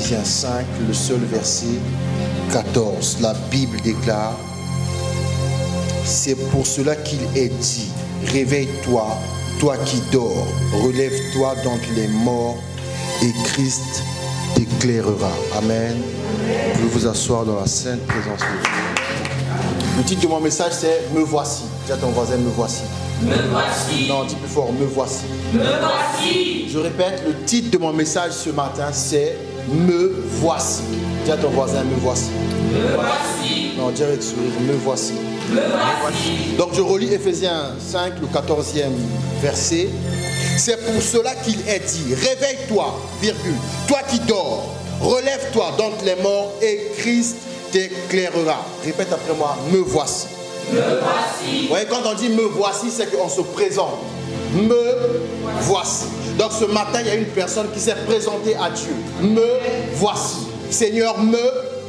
Éphésiens 5, le seul verset 14. La Bible déclare, c'est pour cela qu'il est dit, réveille-toi, toi qui dors, relève-toi d'entre les morts et Christ t'éclairera. Amen. Vous pouvez vous asseoir dans la sainte présence de Dieu. Le titre de mon message c'est « Me voici ». Dis à ton voisin « Me voici ». Me voici. Non, dis plus fort « Me voici ». Me voici. Je répète, le titre de mon message ce matin c'est « Me voici ». Dis à ton voisin « Me voici ». Me voici. Non, dis avec sourire « Me voici ». Me voici. Donc je relis Éphésiens 5, le 14e verset. C'est pour cela qu'il est dit, réveille-toi, virgule, toi qui dors, relève-toi d'entre les morts et Christ t'éclairera. Répète après moi, me voici. Me voici. Vous voyez, quand on dit me voici, c'est qu'on se présente. Me voici. Donc ce matin, il y a une personne qui s'est présentée à Dieu. Me voici. Seigneur, me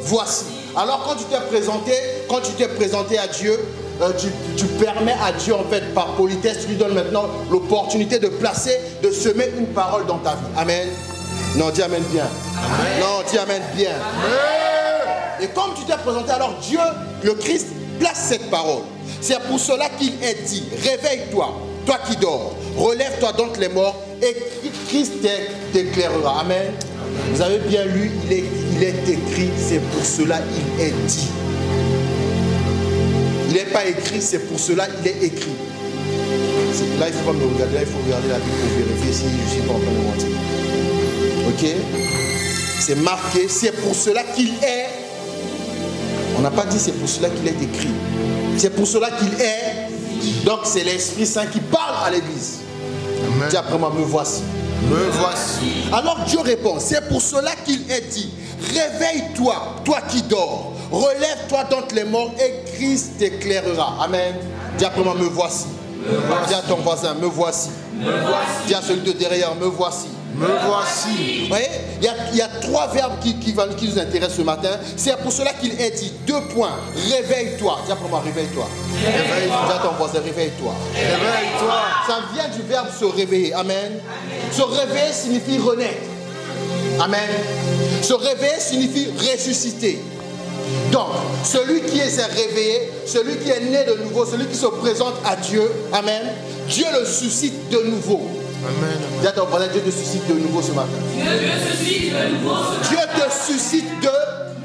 voici. Alors quand tu t'es présenté à Dieu, tu permets à Dieu en fait par politesse, tu lui donnes maintenant l'opportunité de semer une parole dans ta vie. Amen. Non, dis amen bien. Amen. Non, dis amen bien. Amen. Et comme tu t'es présenté, alors Dieu, le Christ, place cette parole. C'est pour cela qu'il est dit, réveille-toi, toi qui dors, relève-toi d'entre les morts et Christ t'éclairera. Amen. Vous avez bien lu, il est écrit, c'est pour cela il est dit. Il n'est pas écrit, c'est pour cela il est écrit. Là, il ne faut pas me regarder, là, il faut regarder la Bible pour vérifier si je ne suis pas en train de mentir. Ok? C'est marqué, c'est pour cela qu'il est. On n'a pas dit c'est pour cela qu'il est écrit. C'est pour cela qu'il est. Donc, c'est l'Esprit Saint qui parle à l'Église. Dis après moi, me voici. Me voici. Alors Dieu répond, c'est pour cela qu'il est dit, réveille-toi, toi qui dors, relève-toi d'entre les morts et Christ t'éclairera. Amen. Dis après moi, me voici. Me voici. Dis à ton voisin, me voici. Me voici. Dis à celui de derrière, me voici. Me voici. Vous voyez, il y a trois verbes qui nous intéressent ce matin. C'est pour cela qu'il est dit, 2 points, réveille-toi. Dis après moi, réveille-toi. Réveille-toi. Dis à ton voisin, réveille-toi. Réveille-toi. Ça vient du verbe se réveiller. Amen. Amen. Se réveiller signifie renaître. Amen. Se réveiller signifie ressusciter. Donc, celui qui est réveillé, celui qui est né de nouveau, celui qui se présente à Dieu, amen, Dieu le suscite de nouveau. Amen. Dis à ton voisin, Dieu te suscite de nouveau ce matin. Dieu te suscite de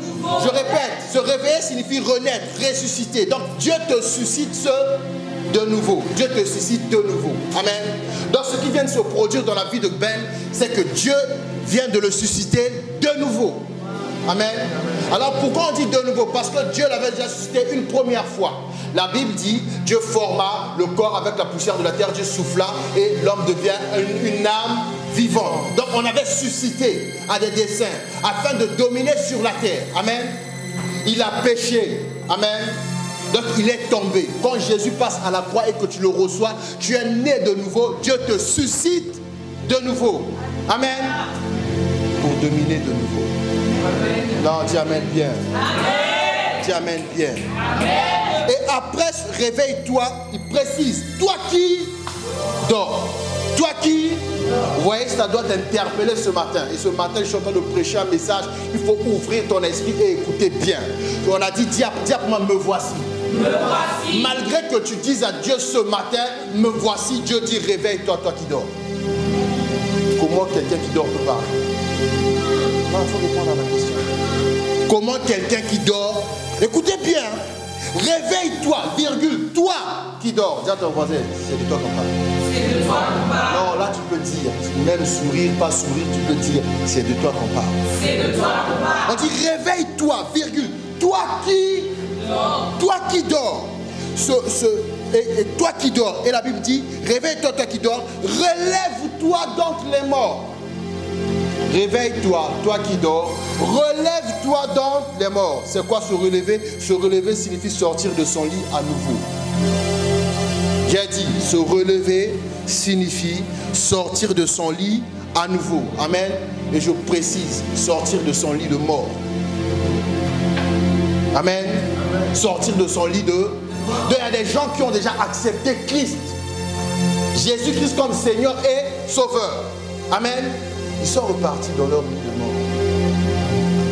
nouveau. Je répète, se réveiller signifie renaître, ressusciter. Donc, Dieu te suscite de nouveau. Dieu te suscite de nouveau. Amen. Donc, ce qui vient de se produire dans la vie de Ben, c'est que Dieu vient de le susciter de nouveau. Amen. Alors pourquoi on dit de nouveau? Parce que Dieu l'avait déjà suscité une première fois. La Bible dit, Dieu forma le corps avec la poussière de la terre, Dieu souffla et l'homme devient une âme vivante. Donc on avait suscité à des desseins afin de dominer sur la terre. Amen. Il a péché. Amen. Donc il est tombé. Quand Jésus passe à la croix et que tu le reçois, tu es né de nouveau. Dieu te suscite de nouveau. Amen. Pour dominer de nouveau. Amen. Non, dis amen bien. Amen. Dis amen bien. Amen. Et après, réveille-toi, il précise, toi qui dors. Toi qui, vous voyez, ça doit t'interpeller ce matin. Et ce matin, je suis en train de prêcher un message. Il faut ouvrir ton esprit et écouter bien. On a dit, dis après moi, me voici. Me voici. Malgré que tu dises à Dieu ce matin, me voici, Dieu dit, réveille-toi, toi qui dors. Comment quelqu'un qui dort peut parler? Non, il faut répondre à ma question. Comment quelqu'un qui dort, écoutez bien, réveille-toi, virgule, toi qui dors. Dis à ton voisin, c'est de toi qu'on parle. C'est de toi qu'on parle. Non, là tu peux dire, même sourire, pas sourire, tu peux dire, c'est de toi qu'on parle. C'est de toi qu'on parle. On dit réveille-toi, virgule, toi qui dors. Et toi qui dors, et la Bible dit, réveille-toi, toi qui dors, relève-toi d'entre les morts. Réveille-toi, toi qui dors, relève-toi d'entre les morts. C'est quoi se relever? Se relever signifie sortir de son lit à nouveau. J'ai dit, se relever signifie sortir de son lit à nouveau. Amen. Et je précise, sortir de son lit de mort. Amen. Sortir de son lit de... Il y a des gens qui ont déjà accepté Christ. Jésus-Christ comme Seigneur et Sauveur. Amen. Ils sont repartis dans leur lit de mort.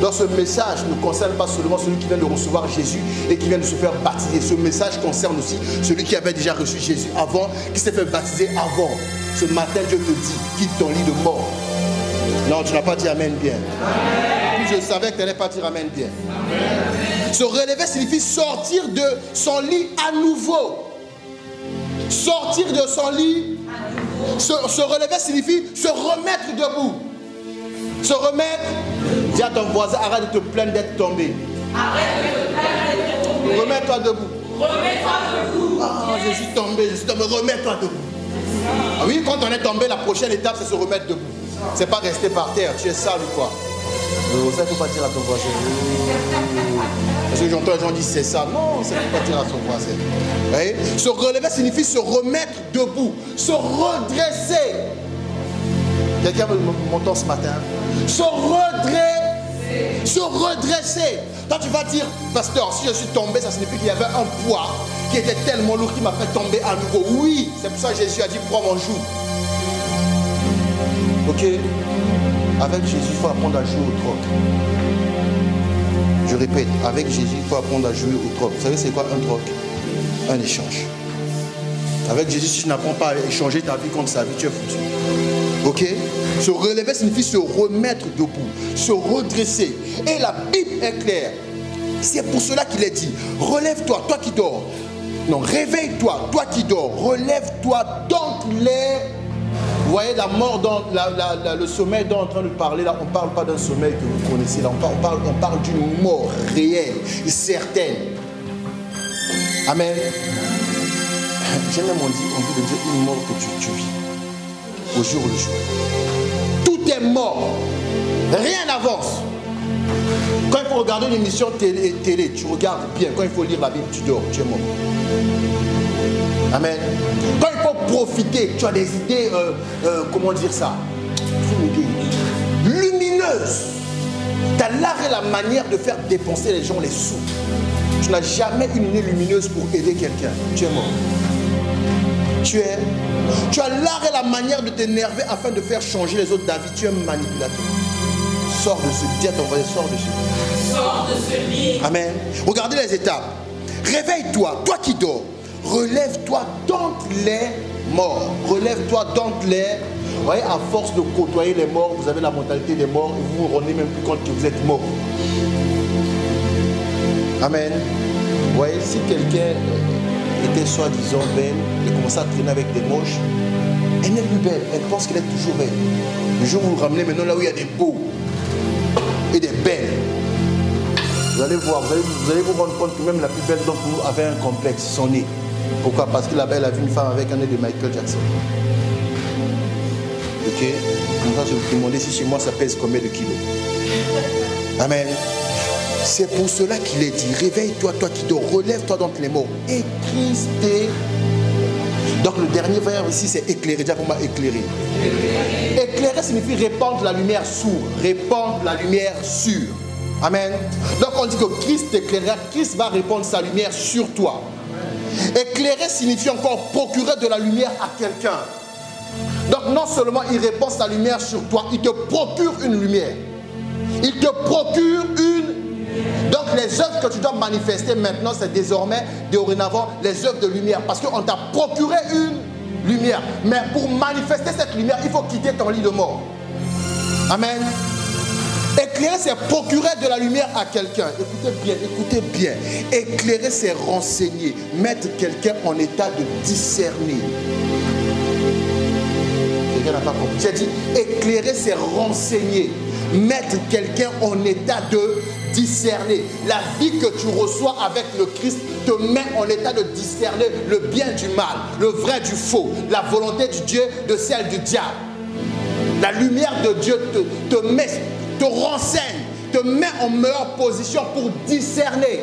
Donc ce message ne concerne pas seulement celui qui vient de recevoir Jésus et qui vient de se faire baptiser. Ce message concerne aussi celui qui avait déjà reçu Jésus avant, qui s'est fait baptiser avant. Ce matin, Dieu te dit, quitte ton lit de mort. Non, tu n'as pas dit Amen bien. Puis je savais que tu n'allais pas dire Amen bien. Amen. Se relever signifie sortir de son lit à nouveau. Sortir de son lit. Se relever signifie se remettre debout. Se remettre. Dis à ton voisin, arrête de te plaindre d'être tombé. Arrête de te plaindre d'être tombé. Remets-toi debout. Remets-toi debout. Ah, je suis tombé. Remets-toi debout. Ah oui, quand on est tombé, la prochaine étape, c'est se remettre debout. C'est pas rester par terre. Tu es sale ou quoi? Ça, il ne faut pas dire à ton voisin. Parce que j'entends les gens dire c'est ça. Non, ça ne faut pas dire à son voisin. Voyez? Se relever signifie se remettre debout, se redresser. Quelqu'un m'entend ce matin? Se redresser. Toi, tu vas dire, pasteur, si je suis tombé, ça signifie qu'il y avait un poids qui était tellement lourd qui m'a fait tomber à nouveau. Oui, c'est pour ça que Jésus a dit, prends mon joug. Ok? Avec Jésus, il faut apprendre à jouer au troc. Je répète, avec Jésus, il faut apprendre à jouer au troc. Vous savez, c'est quoi un troc? Un échange. Avec Jésus, si tu n'apprends pas à échanger ta vie contre sa vie, tu es foutu. Ok? Se relever signifie se remettre debout, se redresser. Et la Bible est claire. C'est pour cela qu'il est dit, relève-toi, toi qui dors. Non, réveille-toi, toi qui dors. Relève-toi donc les... Vous voyez la mort, le sommeil dont on est en train de parler, là, on ne parle pas d'un sommeil que vous connaissez, là, on parle d'une mort réelle, certaine. Amen. J'ai même envie de dire une mort que tu vis, au jour le jour. Tout est mort, rien n'avance. Quand il faut regarder une émission télé, tu regardes bien. Quand il faut lire la Bible, tu dors, tu es mort. Amen. Quand il faut profiter, tu as des idées, comment dire ça, lumineuses. Tu as l'art et la manière de faire dépenser les gens les sous. Tu n'as jamais une idée lumineuse pour aider quelqu'un. Tu es mort. Tu as l'art et la manière de t'énerver afin de faire changer les autres d'avis. Tu es un manipulateur. Sors de ce lit. Sors de ce lit. Sors de ce lit. Amen. Regardez les étapes. Réveille-toi, toi qui dors. Relève-toi d'entre les morts. Relève-toi d'entre les... Vous voyez, à force de côtoyer les morts, vous avez la mentalité des morts et vous ne vous rendez même plus compte que vous êtes mort. Amen. Vous voyez, si quelqu'un était soi-disant belle et commençait à traîner avec des moches, elle n'est plus belle. Elle pense qu'elle est toujours belle. Le jour où vous vous ramenez maintenant là où il y a des beaux et des belles, vous allez voir, vous allez vous rendre compte que même la plus belle d'entre nous avait un complexe, son nez. Pourquoi? Parce que la belle a vu une femme avec un nez de Michael Jackson. Ok? Comme ça, je vous demandais si chez moi ça pèse combien de kilos. Amen. C'est pour cela qu'il est dit, réveille-toi, toi qui dors, relève-toi d'entre les morts. Et Christ est... Donc le dernier verbe ici, c'est éclairer. Déjà pour moi, éclairer. Éclairer signifie répandre la lumière sur. Répandre la lumière sur. Amen. Donc on dit que Christ éclairera, Christ va répandre sa lumière sur toi. Éclairer signifie encore procurer de la lumière à quelqu'un. Donc non seulement il répand sa lumière sur toi, il te procure une lumière. Il te procure une... Donc les œuvres que tu dois manifester maintenant, c'est désormais, dorénavant, les œuvres de lumière. Parce qu'on t'a procuré une lumière. Mais pour manifester cette lumière, il faut quitter ton lit de mort. Amen. Éclairer, c'est procurer de la lumière à quelqu'un. Écoutez bien, écoutez bien. Éclairer, c'est renseigner. Mettre quelqu'un en état de discerner. Quelqu'un n'a pas compris. J'ai dit, éclairer, c'est renseigner. Mettre quelqu'un en état de discerner. La vie que tu reçois avec le Christ te met en état de discerner le bien du mal, le vrai du faux, la volonté du Dieu de celle du diable. La lumière de Dieu te renseigne, te met en meilleure position pour discerner.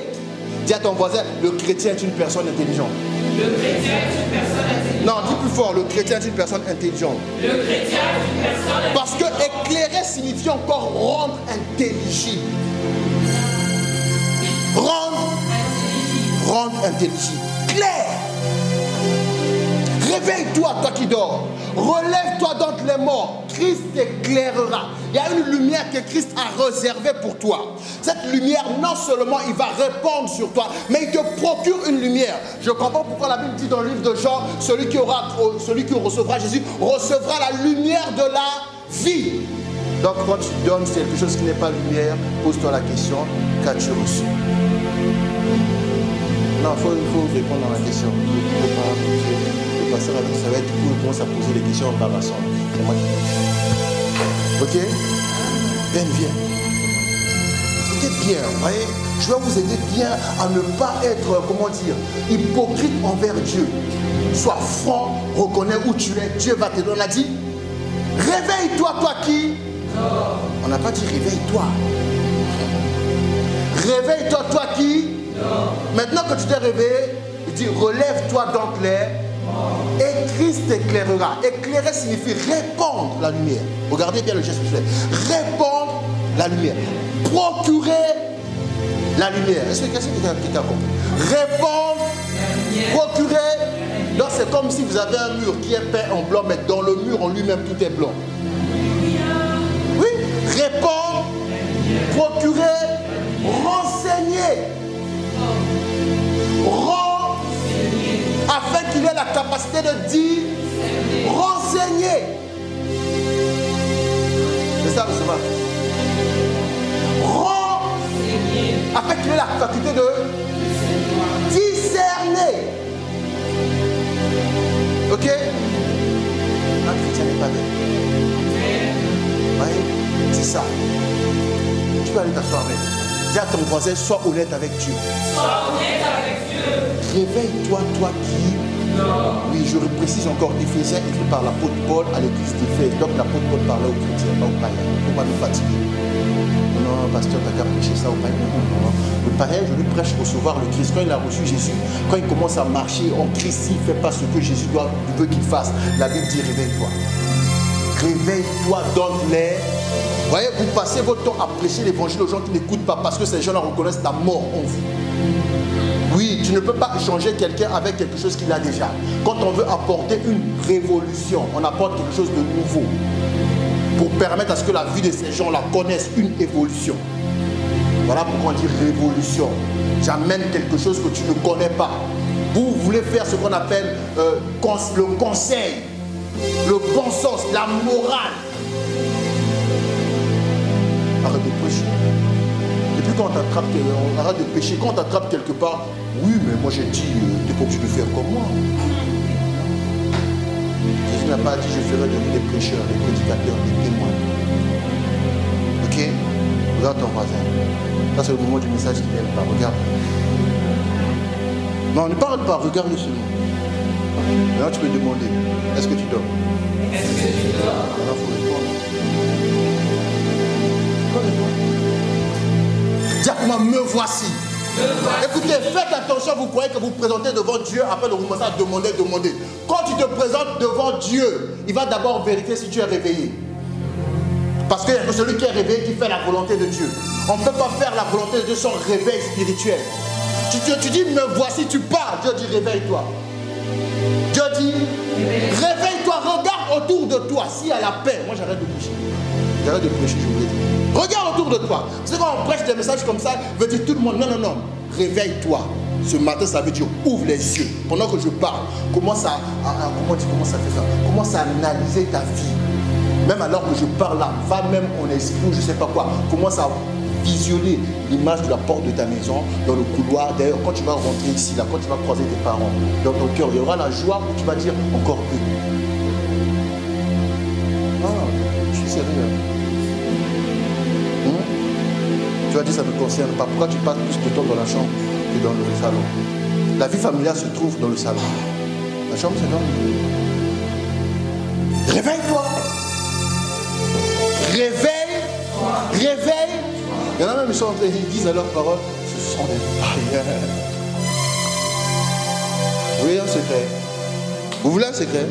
Dis à ton voisin, le chrétien est une personne intelligente. Le chrétien est une personne intelligente. Non, dis plus fort, le chrétien est une personne intelligente. Le chrétien est une personne intelligente. Parce que éclairer signifie encore rendre intelligible. Rendre intelligible. Clair. Réveille-toi, toi qui dors. Relève-toi d'entre les morts. Christ t'éclairera. Il y a une lumière que Christ a réservée pour toi. Cette lumière, non seulement il va répandre sur toi, mais il te procure une lumière. Je comprends pourquoi la Bible dit dans le livre de Jean, celui qui recevra Jésus recevra la lumière de la vie. Donc quand tu donnes quelque chose qui n'est pas lumière, pose-toi la question, qu'as-tu reçu? Non, il faut répondre à la question. Il ne faut pas passer à la, ça va être cool, commence à poser des questions en embarrassantes. C'est moi qui... Ok? Ben, viens. Écoutez bien, vous voyez, je vais vous aider bien à ne pas être, comment dire, hypocrite envers Dieu. Sois franc, reconnais où tu es, Dieu va te donner. On a dit, réveille-toi, toi qui? On n'a pas dit réveille-toi. Réveille-toi, toi qui? Maintenant que tu t'es réveillé, il dit relève-toi d'entre les et Christ t'éclairera. Éclairer signifie répandre la lumière. Regardez bien le geste que je fais. Répandre la lumière. Procurer la lumière. Est-ce que quelqu'un qui t'a compris? Répandre, procurer. Donc c'est comme si vous avez un mur qui est peint en blanc, mais dans le mur en lui-même tout est blanc. Oui, répandre, procurer, renseigner. Afin qu'il ait la capacité de dire, renseigner. C'est ça le savoir. Afin qu'il ait la faculté de discerner. Ok? Un chrétien n'est pas bête. Oui, c'est ça. Tu peux aller t'asseoir avec. Dis à ton voisin, sois honnête avec Dieu. Sois honnête avec Dieu. Réveille-toi, toi qui... Oui, je précise encore, Éphésiens écrit par l'apôtre Paul à l'église d'Éphèse. Donc l'apôtre Paul parlait aux chrétiens, pas aux païens. Il ne faut pas nous fatiguer. Non, pasteur, tu n'as qu'à prêcher ça aux païens. Non. Le païen, je lui prêche recevoir le Christ. Quand il a reçu Jésus, quand il commence à marcher en Christ, s'il ne fait pas ce que Jésus veut qu'il fasse, la Bible dit réveille-toi. Réveille-toi, donne-les. Vous voyez, vous passez votre temps à prêcher l'évangile aux gens qui n'écoutent pas parce que ces gens-là reconnaissent la mort en vous. Oui, tu ne peux pas changer quelqu'un avec quelque chose qu'il a déjà. Quand on veut apporter une révolution, on apporte quelque chose de nouveau pour permettre à ce que la vie de ces gens-là connaisse une évolution. Voilà pourquoi on dit révolution. J'amène quelque chose que tu ne connais pas. Vous voulez faire ce qu'on appelle le conseil, le bon sens, la morale. Arrête de prêcher. Depuis quand on arrête de pécher, quand on t'attrape quelque part, oui, mais moi j'ai dit, tu n'es pas obligé de faire comme moi. Jésus n'a pas dit, je ferai de vous des prêcheurs, des prédicateurs, des témoins. Ok? Regarde ton voisin. Ça c'est le moment du message qui vient pas. Regarde. Non, ne parle pas, regarde seulement. Maintenant tu peux demander, est-ce que tu dors? Est-ce que tu dors? Alors il faut répondre. Dis à comment me voici. Écoutez, faites attention, vous croyez que vous présentez devant Dieu, après vous commencez à demander. Quand tu te présentes devant Dieu, il va d'abord vérifier si tu es réveillé. Parce qu'il y a celui qui est réveillé qui fait la volonté de Dieu. On ne peut pas faire la volonté de Dieu sans réveil spirituel. Tu dis, me voici, tu parles. Dieu dit, réveille-toi. Dieu dit, réveille-toi, regarde autour de toi. S'il y a la paix, moi j'arrête de prêcher. J'arrête de prêcher, je vous l'ai dit. Regarde autour de toi. C'est quand on prêche des messages comme ça, veut dire tout le monde, non. Réveille-toi. Ce matin, ça veut dire ouvre les yeux. Pendant que je parle, commence à analyser ta vie. Même alors que je parle là, va même en esprit, je ne sais pas quoi. Commence à visionner l'image de la porte de ta maison, dans le couloir. D'ailleurs, quand tu vas rentrer ici, là, quand tu vas croiser tes parents, dans ton cœur, il y aura la joie où tu vas dire encore eux. Non, je suis sérieux. Tu vas dire ça ne me concerne pas. Pourquoi tu passes plus de temps dans la chambre que dans le salon? La vie familiale se trouve dans le salon. La chambre, c'est dans le... Réveille-toi. Réveille. Il y en a même ils disent à leurs paroles, ce sont des païens. Vous voulez un secret? Vous voulez un secret?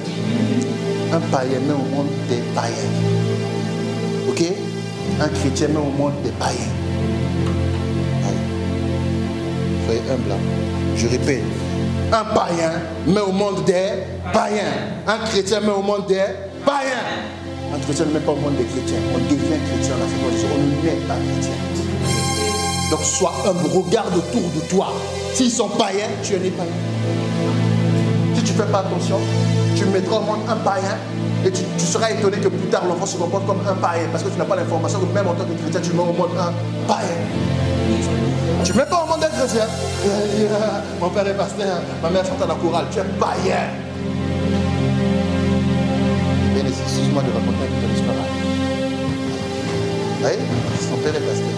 Un païen met au monde des païens. Ok? Un chrétien met au monde des païens. Soyez humble. Je répète, Un païen met au monde des païens. Un chrétien met au monde des païens. Un chrétien ne met pas au monde des chrétiens. On devient chrétien dans cette condition. On ne met pas chrétien. Donc sois humble. Regarde autour de toi. S'ils sont païens, tu n'es pas païen. Si tu ne fais pas attention, tu mettras au monde un païen. Et tu seras étonné que plus tard l'enfant se comporte comme un païen. Parce que tu n'as pas l'information que même en tant que chrétien, tu mets au monde un païen. Tu ne mets pas au monde un chrétien. Mon père est pasteur, ma mère chante à la chorale. Tu es païen. Bien, excuse-moi de raconter un peu ton histoire. Oui, son père est pasteur.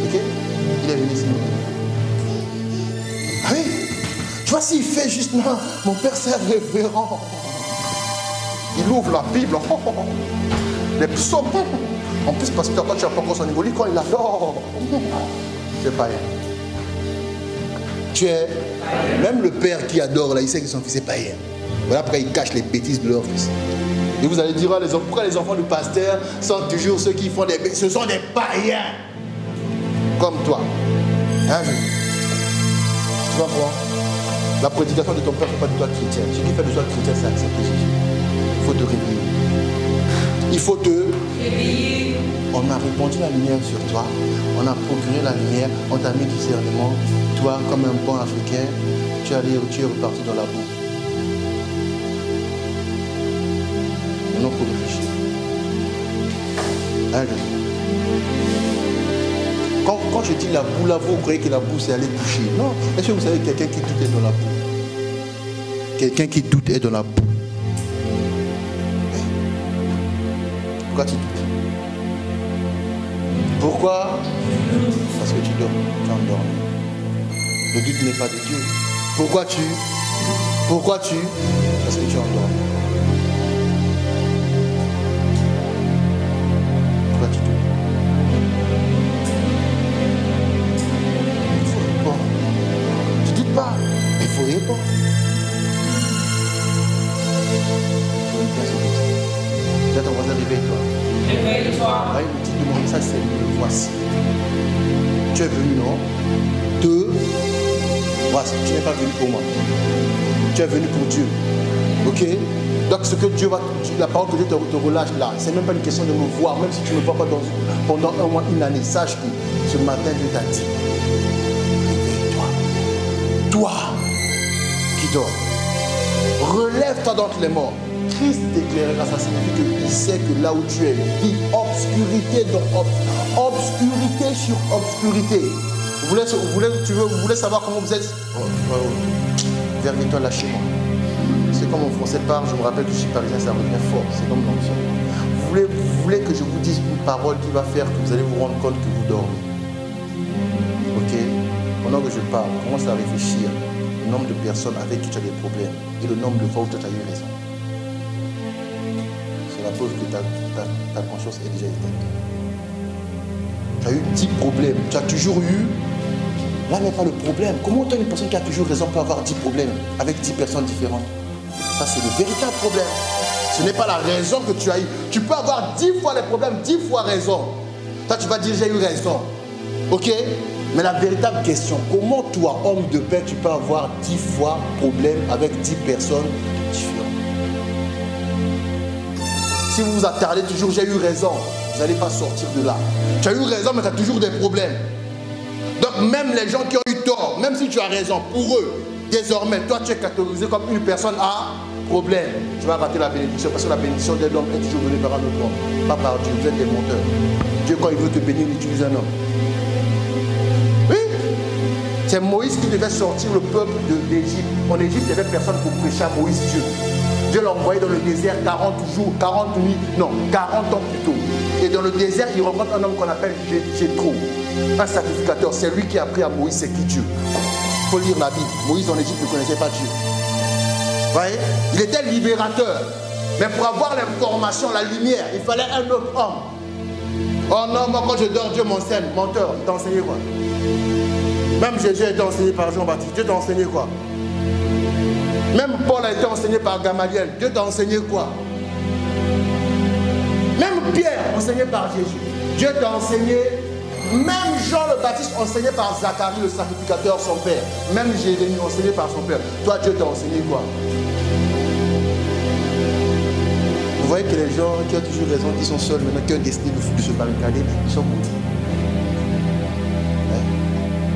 Ok? Il est venu ici. Ah oui? Tu vois, s'il fait juste non, mon père c'est révérend. Il ouvre la Bible, les psaumes. En plus, parce que toi, tu n'as pas encore son niveau, lui, quand il adore, tu es païen. Tu es, même le père qui adore, là, il sait que son fils est païen. Voilà pourquoi il cache les bêtises de leur fils. Et vous allez dire, pourquoi les enfants du pasteur sont toujours ceux qui font des bêtises? Ce sont des païens. Comme toi. Hein, tu vas voir. La prédication de ton père ne fait pas de toi chrétien. Ce qui fait de toi chrétien, c'est accepter Jésus. Il faut te réveiller. Il faut te réveiller. On a répandu la lumière sur toi. On a procuré la lumière. On t'a mis du discernement. Toi, comme un bon Africain, tu es reparti dans la boue. Maintenant, il faut réfléchir. Quand je dis la boue, là, vous croyez que la boue, c'est aller coucher. Non. Est-ce que vous savez quelqu'un qui doute est dans la boue? Quelqu'un qui doute est dans la boue. Pourquoi tu doutes? Pourquoi? Parce que tu dors. Tu es endormi. Le doute n'est pas de Dieu. Pourquoi tu? Parce que tu es endormi. Pourquoi tu doutes? Il faut répondre. Tu ne doutes pas, mais il faut répondre. Là, ton voisin, réveille-toi. Réveille-toi. Le titre de mon message, c'est le voici. Tu es venu, non? Voici. Tu n'es pas venu pour moi. Tu es venu pour Dieu. Ok? Donc, ce que Dieu va, la parole que Dieu te relâche là, c'est même pas une question de me voir, même si tu ne me vois pas pendant un mois, une année. Sache que ce matin, Dieu t'a dit, réveille-toi. Toi qui dors, relève-toi d'entre les morts. Christ t'éclairera, ça signifie qu'il sait que là où tu es, vit obscurité dans obscurité sur obscurité. Vous voulez savoir comment vous êtes? Vernis-toi, lâchez-moi. C'est comme en français parle, je me rappelle que je suis parisien, ça revient fort, c'est comme l'ancien. Vous voulez que je vous dise une parole qui va faire que vous allez vous rendre compte que vous dormez. Ok? Pendant que je parle, commence à réfléchir au nombre de personnes avec qui tu as des problèmes et le nombre de fois où tu as eu raison. La preuve que ta conscience est déjà éteinte. Tu as eu 10 problèmes, tu as toujours eu. Là n'est pas le problème. Comment une personne qui a toujours raison peut avoir 10 problèmes avec 10 personnes différentes? Ça, c'est le véritable problème. Ce n'est pas la raison que tu as eu. Tu peux avoir 10 fois les problèmes, 10 fois raison. Toi, tu vas dire j'ai eu raison. Ok? Mais la véritable question, comment toi, homme de paix, tu peux avoir 10 fois problème avec 10 personnes différentes? Si vous vous attardez toujours, j'ai eu raison, vous n'allez pas sortir de là. Tu as eu raison, mais tu as toujours des problèmes. Donc même les gens qui ont eu tort, même si tu as raison, pour eux, désormais, toi tu es catégorisé comme une personne à problème. Tu vas rater la bénédiction, parce que la bénédiction d'un homme est toujours donnée par un autre homme, pas par Dieu. Vous êtes des menteurs. Dieu, quand il veut te bénir, il utilise un homme. Oui. C'est Moïse qui devait sortir le peuple d'Égypte. En Égypte, il n'y avait personne pour prêcher à Moïse Dieu. Dieu l'a envoyé dans le désert 40 jours, 40 nuits, non, 40 ans plus tôt. Et dans le désert, il rencontre un homme qu'on appelle Jéthro, un sacrificateur. C'est lui qui a appris à Moïse c'est qui Dieu. Il faut lire la Bible. Moïse en Égypte ne connaissait pas Dieu. Vous voyez? Il était libérateur. Mais pour avoir l'information, la lumière, il fallait un autre homme. Oh non, moi quand je dors, Dieu m'enseigne. Menteur, il t'a enseigné quoi? Même Jésus a été enseigné par Jean-Baptiste. Dieu t'a enseigné quoi? Même Paul a été enseigné par Gamaliel. Dieu t'a enseigné quoi? Même Pierre, enseigné par Jésus. Dieu t'a enseigné Même Jean le Baptiste enseigné par Zacharie le sacrificateur, son père. Même Jérémie enseigné par son père. Toi, Dieu t'a enseigné quoi? Vous voyez que les gens qui ont toujours raison, qui sont seuls, maintenant qui ont décidé de se barricader, ils sont maudits. Ouais.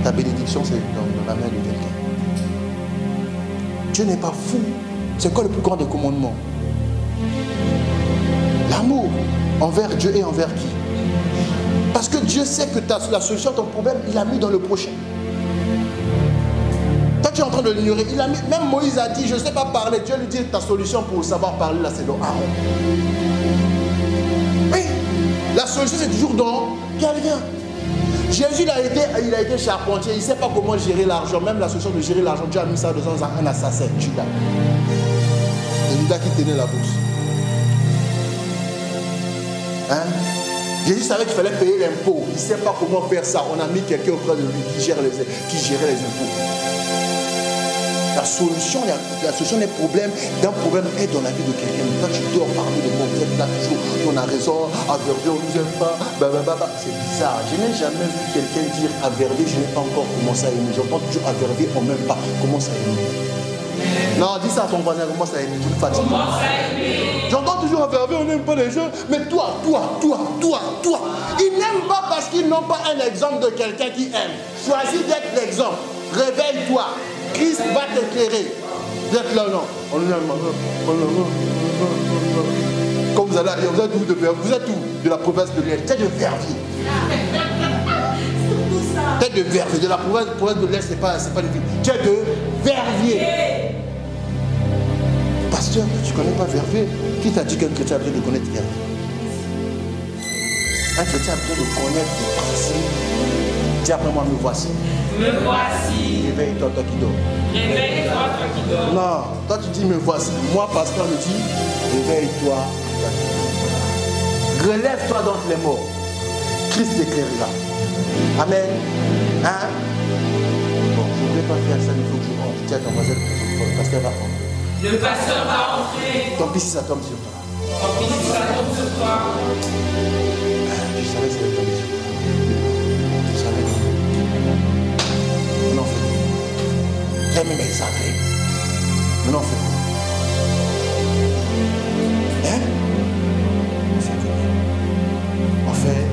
Ta bénédiction, c'est dans la main de quelqu'un. Dieu n'est pas fou. C'est quoi le plus grand des commandements? L'amour envers Dieu et envers qui? Parce que Dieu sait que la solution à ton problème, il l'a mis dans le prochain. Toi, tu es en train de l'ignorer. Même Moïse a dit, je ne sais pas parler. Dieu lui dit, ta solution pour savoir parler, là, c'est dans Aaron. Oui, la solution, c'est toujours dans quelqu'un. Jésus, il a été charpentier. Il ne sait pas comment gérer l'argent. Même la solution de gérer l'argent, Dieu a mis ça dans un assassin, Judas. Et Judas qui tenait la bourse. Hein? Jésus savait qu'il fallait payer l'impôt. Il ne sait pas comment faire ça. On a mis quelqu'un auprès de lui qui gérait les impôts. La solution des problèmes, d'un problème est dans la vie de quelqu'un. Toi, tu dors parmi les mots. Vous êtes là toujours. On a raison. À Verviers, on ne nous aime pas. C'est bizarre. Je n'ai jamais vu quelqu'un dire à Verviers, je n'ai pas encore commencé à aimer. J'entends toujours à Verviers, on ne m'aime pas. Commence à aimer. Non, dis ça à ton voisin, commence à aimer. Tu me fatigues. J'entends toujours à Verviers, on n'aime pas les gens. Mais toi. Ils n'aiment pas parce qu'ils n'ont pas un exemple de quelqu'un qui aime. Choisis d'être l'exemple. Réveille-toi. Christ va t'éclairer. Vous êtes là, non? On aime. Comme vous allez dire, vous êtes où de Verviers? Vous êtes où? De la province de l'Est. Tête de Verviers. Tête de Verviers. De la province de l'Est, c'est pas une ville. Tête de Verviers. Pasteur, tu ne connais pas Verviers? Qui t'a dit qu'un chrétien a besoin de connaître Verviers? Un chrétien a besoin de connaître le principe. Dis après moi, me voici. Me voici. Réveille-toi, toi qui dors. Réveille-toi, toi qui dors. Non, toi tu dis me voici. Moi, pasteur, me dit réveille-toi. Relève-toi d'entre les morts. Christ t'éclairera. Amen. Hein? Bon, je ne voulais pas faire ça, il faut que je rentre. Tiens, ton voisin, le pasteur va rentrer. Le pasteur va rentrer. Tant pis si ça tombe sur toi. Tant pis si ça tombe sur toi. Je savais que ça allait tomber sur toi. Je savais. On en fait. J'aime mes affaires. On en fait. Hein? On fait quoi? En fait,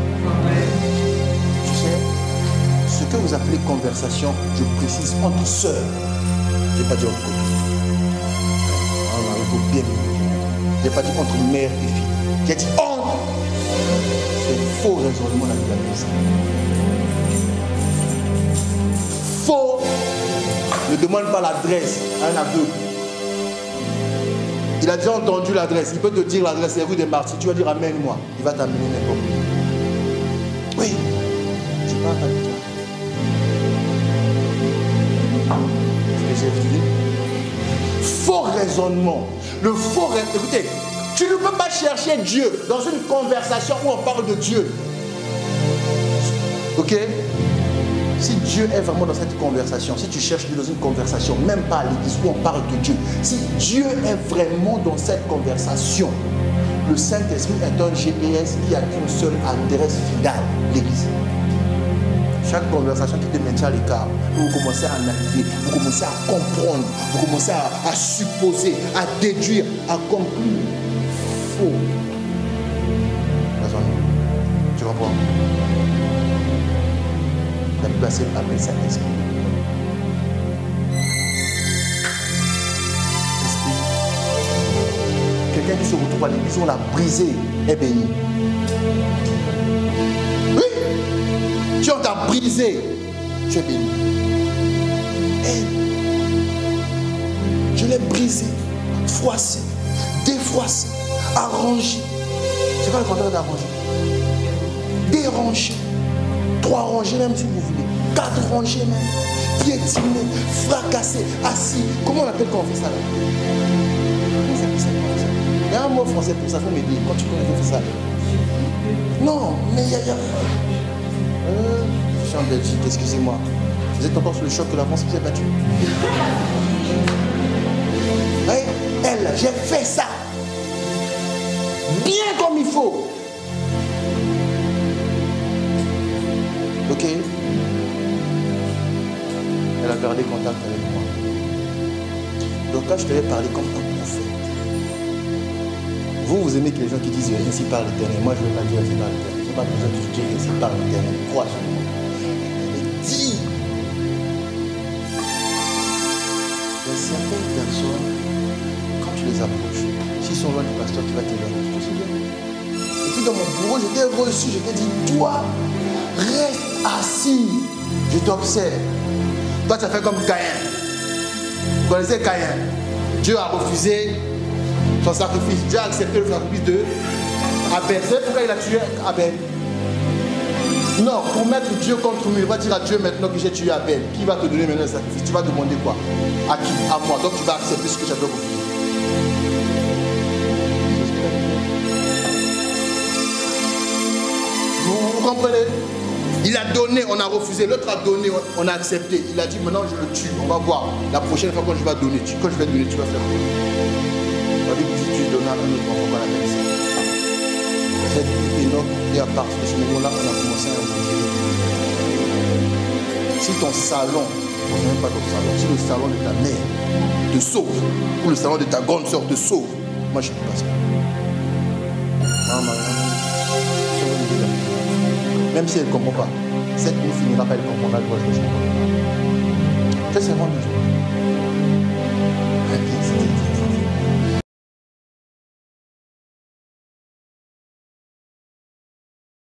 tu sais, ce que vous appelez conversation, je précise entre sœurs. Je n'ai pas dit entre copines. Il faut bien. Je n'ai pas dit entre mère et fille. J'ai dit entre. C'est faux raisonnement dans la vie. Faux. Ne demande pas l'adresse à un aveugle. Il a déjà entendu l'adresse. Il peut te dire l'adresse, c'est rue des Martyrs. Tu vas dire amène-moi. Il va t'amener n'importe où. Oui. Je parle avec toi. Ce que j'ai vu. Faux raisonnement. Le faux raisonnement. Écoutez, tu ne peux pas chercher Dieu dans une conversation où on parle de Dieu. Ok? Si Dieu est vraiment dans cette conversation, si tu cherches Dieu dans une conversation, même pas à l'église où on parle de Dieu, si Dieu est vraiment dans cette conversation, le Saint-Esprit est un GPS qui a qu'une seule adresse finale, l'église. Chaque conversation qui te maintient à l'écart, vous commencez à analyser, vous commencez à comprendre, vous commencez à supposer, à déduire, à conclure. Faux. Tu comprends? La Bible appelle ça esprit. Esprit. Quelqu'un qui se retrouve à l'église, on l'a brisé, est béni. Oui. Tu t'a brisé, tu es béni. Et je l'ai brisé, froissé, défroissé, arrangé. C'est pas le contraire d'arranger. Dérangé. 3 rangées même si vous voulez. 4 rangées même. Piétiné, fracassé, assis. Comment on appelle quand on fait ça là? Comment ça fait ça? Il y a un mot français pour ça, il faut m'aider. Quand tu connais, faire ça. Non, mais il y a... je suis en Belgique, excusez-moi. Vous êtes encore sur le choc que la France vous a battu. Oui, elle, j'ai fait ça. Bien comme il faut. direct avec moi. Donc quand je t'avais parlé comme un prophète, vous aimez que les gens qui disent ainsi parle l'Éternel. Moi, je ne veux pas dire ainsi parle l'Éternel. Je n'ai pas besoin de dire ainsi parle l'Éternel. Crois sur moi. Mais dis. Il y a certaines personnes, quand tu les approches, s'ils sont loin du pasteur qui va t'éloigner, tu te souviens? Et puis dans mon bureau, je t'ai reçu, je t'ai dit, toi, reste assis. Je t'observe. Toi, tu as fait comme Caïn. Vous connaissez Caïn? Dieu a refusé son sacrifice. Dieu a accepté le sacrifice de Abel. Vous savez pourquoi il a tué Abel? Non, pour mettre Dieu contre lui, il va dire à Dieu maintenant que j'ai tué Abel. Qui va te donner maintenant le sacrifice? Tu vas demander quoi? À qui? À moi. Donc tu vas accepter ce que j'avais refusé. Vous comprenez? Il a donné, on a refusé. L'autre a donné, on a accepté. Il a dit maintenant je le tue. On va voir. La prochaine fois quand je vais donner, quand je vais donner, tu vas faire quoi? La Bible dit tu donnes à un autre enfant qu'on appelle ça. Cette Enoch, et à partir de ce moment-là, on a commencé à évangéliser. Si ton salon, on ne même pas ton salon, si le salon de ta mère te sauve, ou le salon de ta grande soeur te sauve, moi je ne peux pas ça. Même si elle ne comprend pas, cette ne finira pas, elle comprendra que moi je ne comprends pas. C'est seulement Dieu.